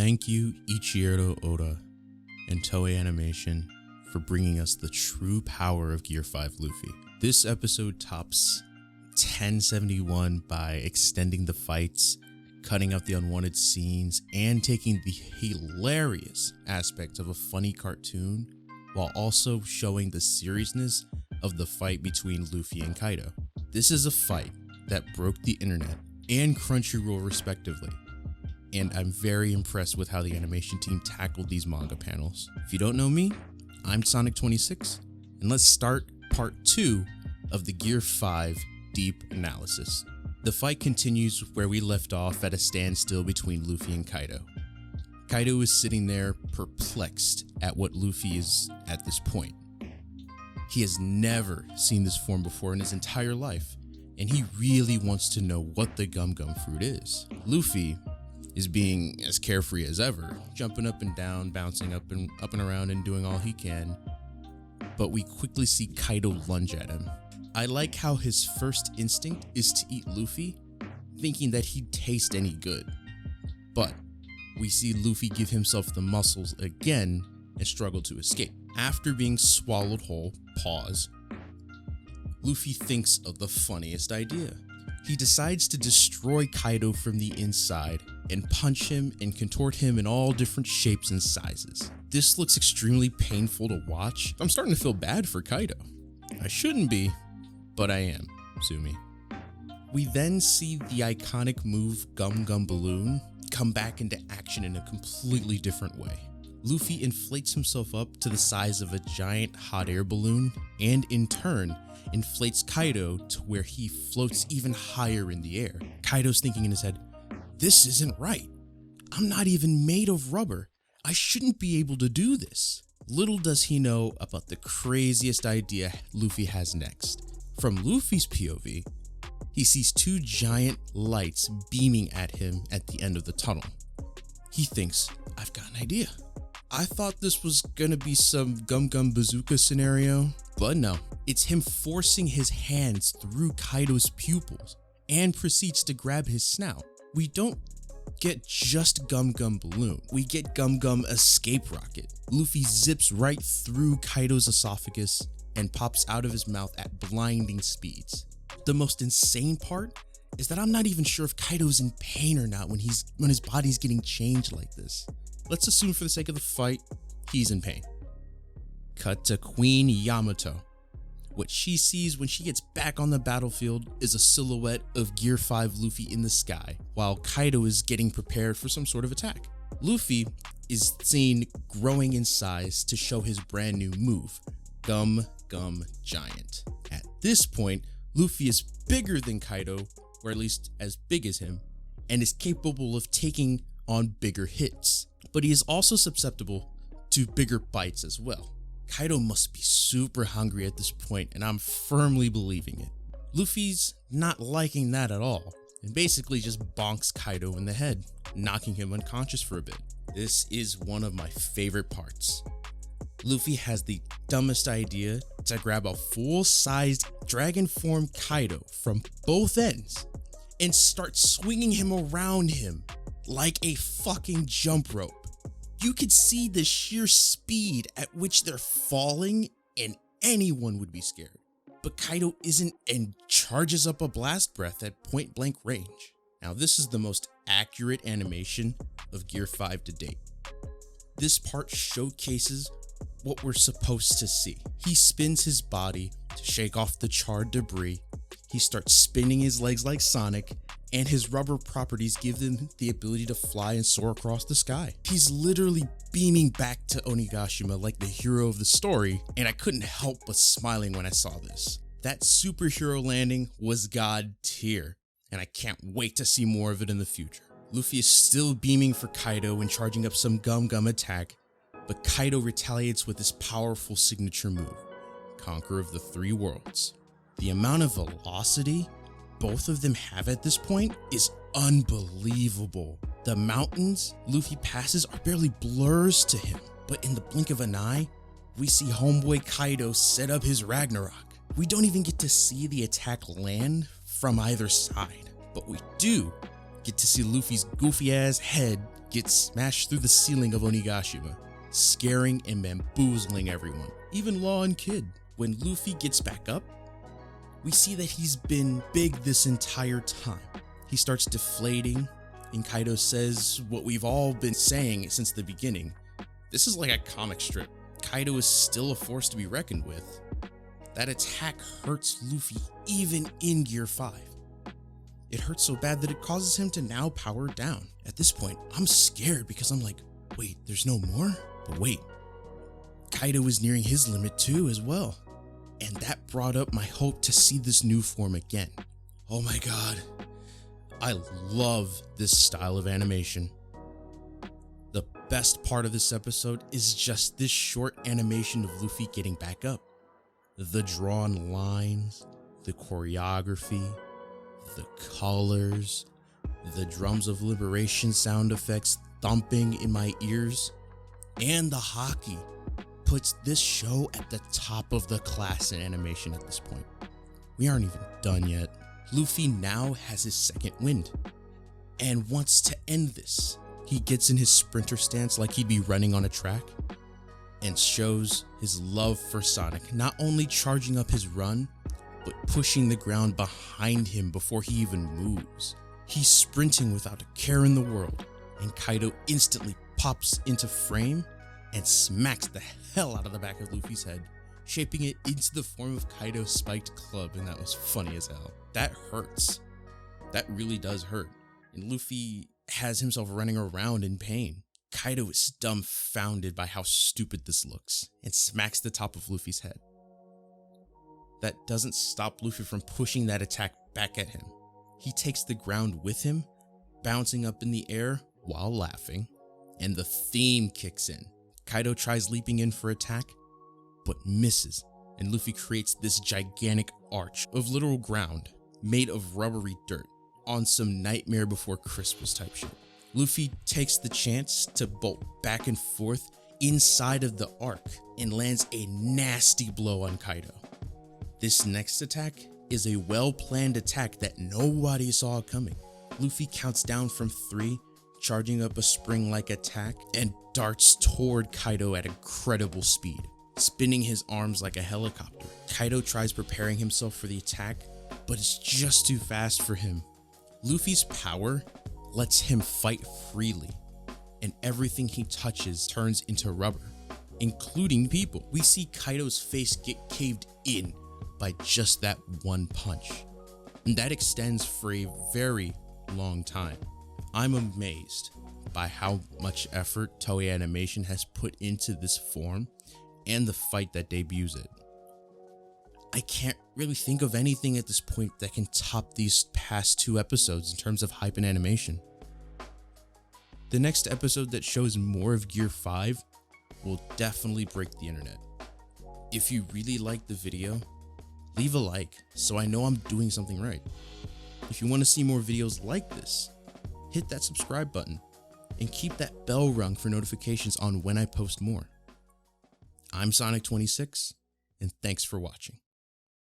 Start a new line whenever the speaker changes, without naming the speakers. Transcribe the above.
Thank you, Ichiro Oda and Toei Animation, for bringing us the true power of Gear 5 Luffy. This episode tops 1071 by extending the fights, cutting out the unwanted scenes, and taking the hilarious aspects of a funny cartoon while also showing the seriousness of the fight between Luffy and Kaido. This is a fight that broke the internet and Crunchyroll respectively, and I'm very impressed with how the animation team tackled these manga panels. If you don't know me, I'm Sonic26, and let's start part 2 of the Gear 5 deep analysis. The fight continues where we left off at a standstill between Luffy and Kaido. Kaido is sitting there perplexed at what Luffy is at this point. He has never seen this form before in his entire life, and he really wants to know what the Gum Gum fruit is. Luffy is being as carefree as ever, jumping up and down, bouncing up and around and doing all he can, but we quickly see Kaido lunge at him. I like how his first instinct is to eat Luffy, thinking that he'd taste any good, but we see Luffy give himself the muscles again and struggle to escape. After being swallowed whole, Luffy thinks of the funniest idea. He decides to destroy Kaido from the inside and punch him and contort him in all different shapes and sizes. This looks extremely painful to watch. I'm starting to feel bad for Kaido. I shouldn't be, but I am. Sue me. We then see the iconic move Gum Gum Balloon come back into action in a completely different way. Luffy inflates himself up to the size of a giant hot air balloon and in turn inflates Kaido to where he floats even higher in the air. Kaido's thinking in his head, "This isn't right. I'm not even made of rubber. I shouldn't be able to do this." Little does he know about the craziest idea Luffy has next. From Luffy's POV, he sees two giant lights beaming at him at the end of the tunnel. He thinks, "I've got an idea. I thought this was gonna be some Gum Gum Bazooka scenario, but no. It's him forcing his hands through Kaido's pupils and proceeds to grab his snout. We don't get just Gum Gum Balloon, we get Gum Gum Escape Rocket. Luffy zips right through Kaido's esophagus and pops out of his mouth at blinding speeds. The most insane part is that I'm not even sure if Kaido's in pain or not when his body's getting changed like this. Let's assume for the sake of the fight, he's in pain. Cut to Queen Yamato. What she sees when she gets back on the battlefield is a silhouette of Gear 5 Luffy in the sky, while Kaido is getting prepared for some sort of attack. Luffy is seen growing in size to show his brand new move, Gum Gum Giant. At this point, Luffy is bigger than Kaido, or at least as big as him, and is capable of taking on bigger hits. But he is also susceptible to bigger bites as well. Kaido must be super hungry at this point, and I'm firmly believing it. Luffy's not liking that at all, and basically just bonks Kaido in the head, knocking him unconscious for a bit. This is one of my favorite parts. Luffy has the dumbest idea to grab a full-sized dragon form Kaido from both ends and start swinging him around him like a fucking jump rope. You could see the sheer speed at which they're falling and anyone would be scared. But Kaido isn't and charges up a blast breath at point blank range. Now this is the most accurate animation of Gear 5 to date. This part showcases what we're supposed to see. He spins his body to shake off the charred debris. He starts spinning his legs like Sonic, and his rubber properties give him the ability to fly and soar across the sky. He's literally beaming back to Onigashima like the hero of the story, and I couldn't help but smiling when I saw this. That superhero landing was god tier, and I can't wait to see more of it in the future. Luffy is still beaming for Kaido and charging up some Gum Gum attack, but Kaido retaliates with his powerful signature move, Conqueror of the Three Worlds. The amount of velocity both of them have at this point is unbelievable. The mountains Luffy passes are barely blurs to him, but in the blink of an eye, we see homeboy Kaido set up his Ragnarok. We don't even get to see the attack land from either side, but we do get to see Luffy's goofy ass head gets smashed through the ceiling of Onigashima, scaring and bamboozling everyone, even Law and Kid. When Luffy gets back up, we see that he's been big this entire time. He starts deflating, and Kaido says what we've all been saying since the beginning. This is like a comic strip. Kaido is still a force to be reckoned with. That attack hurts Luffy even in Gear 5. It hurts so bad that it causes him to now power down. At this point, I'm scared because I'm like, wait, there's no more? But wait, Kaido is nearing his limit too as well. And that brought up my hope to see this new form again. Oh my god, I love this style of animation. The best part of this episode is just this short animation of Luffy getting back up. The drawn lines, the choreography, the colors, the drums of liberation sound effects thumping in my ears, and the haki puts this show at the top of the class in animation at this point. We aren't even done yet. Luffy now has his second wind and wants to end this. He gets in his sprinter stance like he'd be running on a track and shows his love for Sonic, not only charging up his run, but pushing the ground behind him before he even moves. He's sprinting without a care in the world, and Kaido instantly pops into frame and smacks the hell out of the back of Luffy's head, shaping it into the form of Kaido's spiked club, and that was funny as hell. That hurts. That really does hurt. And Luffy has himself running around in pain. Kaido is dumbfounded by how stupid this looks and smacks the top of Luffy's head. That doesn't stop Luffy from pushing that attack back at him. He takes the ground with him, bouncing up in the air while laughing, and the theme kicks in. Kaido tries leaping in for attack, but misses, and Luffy creates this gigantic arch of literal ground made of rubbery dirt on some Nightmare Before Christmas type shit. Luffy takes the chance to bolt back and forth inside of the arc and lands a nasty blow on Kaido. This next attack is a well-planned attack that nobody saw coming. Luffy counts down from 3, charging up a spring-like attack, and darts toward Kaido at incredible speed, spinning his arms like a helicopter. Kaido tries preparing himself for the attack, but it's just too fast for him. Luffy's power lets him fight freely, and everything he touches turns into rubber, including people. We see Kaido's face get caved in by just that one punch, and that extends for a very long time. I'm amazed by how much effort Toei Animation has put into this form and the fight that debuts it. I can't really think of anything at this point that can top these past 2 episodes in terms of hype and animation. The next episode that shows more of Gear 5 will definitely break the internet. If you really liked the video, leave a like so I know I'm doing something right. If you want to see more videos like this, hit that subscribe button and keep that bell rung for notifications on when I post more. I'm Sonic26, and thanks for watching.